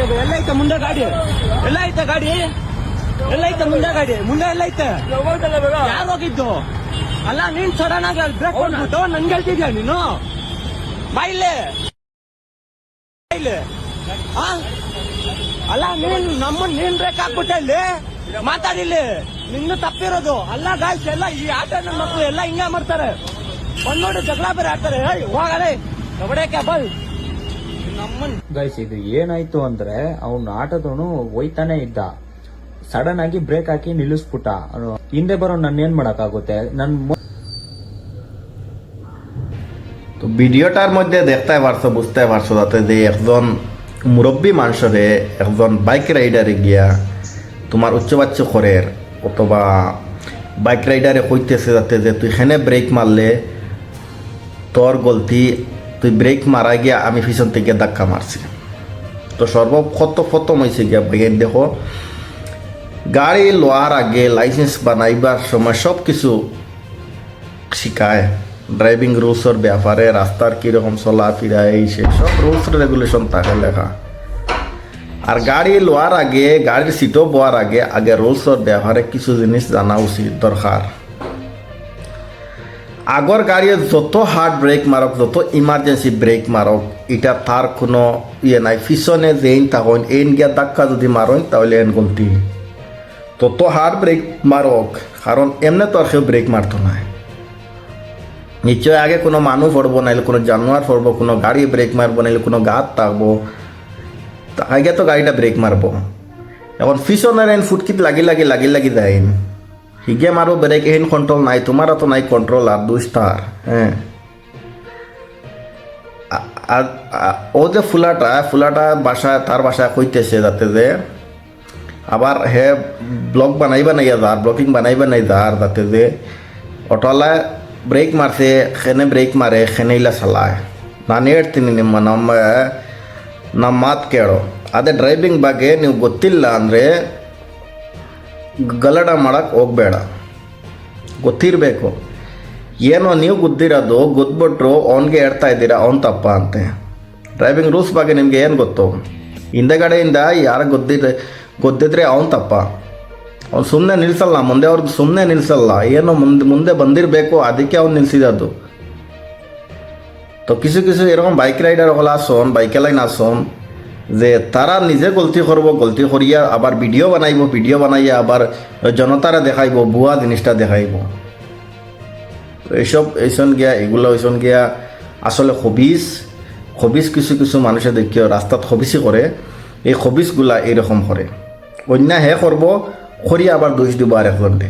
ಎಲ್ಲ ಐತೆ ಮುಂದೆ ಗಾಡಿ ಎಲ್ಲ ಐತೆ ಗಾಡಿ ಎಲ್ಲ ಐತೆ ಮುಂದೆ ಗಾಡಿ ಮುಂದೆ ಎಲ್ಲ ಐತೆ ಯಾರು ಹೋಗಿದ್ದು ಅಲ್ಲ ನೀನ್ ಸಡನ್ ಆಗಿ ಅಲ್ಲಿ ಬ್ರೇಕ್ ಕೊಟ್ಬಿಟ್ಟು ನನ್ಗೆ ಹೇಳ್ತಿದ್ಯಾ ನೀನು ಬಾಯಿಲೆ ಅಲ್ಲ ನೀನ್ ಬ್ರೇಕ್ ಹಾಕ್ಬಿಟ್ಟೆ ಇಲ್ಲಿ ಮಾತಾಡಿಲ್ಲ ನಿನ್ನ ತಪ್ಪಿರೋದು ಅಲ್ಲ ಗಾಯ್ಸ್ ಎಲ್ಲ ಈ ಆಟ ನನ್ನ ಮಕ್ಕಳು ಎಲ್ಲ ಹಿಂಗೆ ಮಾಡ್ತಾರೆ ಒಂದ್ ನೋಡಿ ಜಗಳ ಬೇರೆ ಆಡ್ತಾರೆ ಹೋಗಲೇ ಕಬಡಕ್ಕೆ ಬಲ್ ಗೈಸ್ ಇದು ಏನಾಯ್ತು ಅಂದ್ರೆ ಅವ್ನು ಆಟೋದವನು ಹೋಯ್ತಾನೆ ಇದ್ದ, ಸಡನ್ ಆಗಿ ಬ್ರೇಕ್ ಹಾಕಿ ನಿಲ್ಲಿಸ್ಬಿಟ್ಟ. ಹಿಂದೆ ಬರೋ ನನ್ನ ಏನ್ ಮಾಡಕ್ಕಾಗುತ್ತೆ? তো ভিডিওটার মধ্যে দেখতে পারছো, বুঝতে পারছো যাতে যে একজন মুরব্বী মানুষরে একজন বাইক রাইডারে গিয়া তোমার উচ্চবাচ্য খরের অথবা বাইক রাইডারে কইতেছে যাতে যে তুই হেনে ব্রেক মারলে তোর গলতি, তুই ব্রেক মারা গিয়া আমি পিছন থেকে ধাক্কা মারছি। তো সর্বপ্রথম হয়েছে গিয়া ভাইয়ের দেখো গাড়ি লোয়ার আগে লাইসেন্স বানাইবার সময় সব কিছু শিখায়, ড্রাইভিং রুলসের ব্যাপারে, রাস্তার কীরকম চলাফেরা এই সেই সব রুলস রেগুলেশন থাকে লেখা। আর গাড়ি লোয়ার আগে, গাড়ির সিটও বোয়ার আগে আগে রুলসের ব্যাপারে কিছু জিনিস জানা উচিত দরকার। আগর গাড়ি যত হার্ড ব্রেক মারক, যত ইমার্জেন্সি ব্রেক মারক, এটা তার কোনো ইয়ে নাই। পিছনে যেইন তখন এন গিয়া ধাক্কা যদি মারন তাহলে এন গলতি। তত হার্ড ব্রেক মারক, কারণ এমনি তো আর কেউ ব্রেক মারতো না। নিশ্চয় আগে কোনো মানুষ পড়বো, নাইলে কোনো জানোয়ার পড়বো, কোনো গাড়ি ব্রেক মারবো, নাইলে কোনো গাছ থাকবো, আগে তো গাড়িটা ব্রেক মারবো। এখন পিছনের এন ফুটকিট লাগি দেয়, হিগে মারো ব্রেক, এন কন্ট্রোল নাই, তোমারও তো নাই কন্ট্রোল। আর 2 স্টার, হ্যাঁ। আর ও যে ফুলাটা বাসায়, তার বাসায় কইতেছে যাতে যে আবার হে ব্লগ বানাইয়া যার, ব্লকিং বানাই যার, যাতে যে অটোলায় ಬ್ರೇಕ್ ಮಾರ್ಸಿ ಖೆನೆ ಬ್ರೇಕ್ ಮಾರೆ ಖೆನೆ ಇಲ್ಲ ಸಲಾಯ್. ನಾನು ಹೇಳ್ತೀನಿ ನಮ್ಮ ಮಾತು ಕೇಳೋ. ಅದೇ ಡ್ರೈವಿಂಗ್ ಬಗ್ಗೆ ನೀವು ಗೊತ್ತಿಲ್ಲ ಅಂದರೆ ಗಲಡ ಮಾಡೋಕ್ಕೆ ಹೋಗಬೇಡ, ಗೊತ್ತಿರಬೇಕು. ಏನೋ ನೀವು ಗೊತ್ತಿರೋದು ಗೊತ್ಬಿಟ್ರು ಅವನಿಗೆ ಹೇಳ್ತಾ ಇದ್ದೀರಾ ಅವ್ನು ತಪ್ಪ ಅಂತೆ. ಡ್ರೈವಿಂಗ್ ರೂಲ್ಸ್ ಬಗ್ಗೆ ನಿಮಗೆ ಏನು ಗೊತ್ತು? ಹಿಂದೆಗಡೆಯಿಂದ ಯಾರು ಗೊತ್ತಿದ್ರೆ ಅವ್ನು ತಪ್ಪ. ಅವ್ನು ಸುಮ್ಮನೆ ನಿಲ್ಲಿಸಲ್ಲ, ಮುಂದೆ ಅವ್ರಿಗೆ ಸುಮ್ಮನೆ ನಿಲ್ಲಿಸಲ್ಲ, ಏನೋ ಮುಂದೆ ಬಂದಿರಬೇಕು, ಅದಕ್ಕೆ ಅವ್ನು নিলসিদাদু। তো কিছু এরকম বাইক রাইডার হল আসন, বাইকে লাইন আসন, যে তারা নিজে গলতি করব, গলতি করিয়া আবার ভিডিও বানাইয়া আবার জনতারা দেখাইব, ভুয়া জিনিসটা দেখাইব। তো এইসন গিয়া আসলে খবিস কিছু মানুষে দেখিও রাস্তাত খবিসই করে। এই খবিসগুলা এইরকম করে, অন্য হে করব, খড়িয়া আবার দোষ দিব আর একজনকে।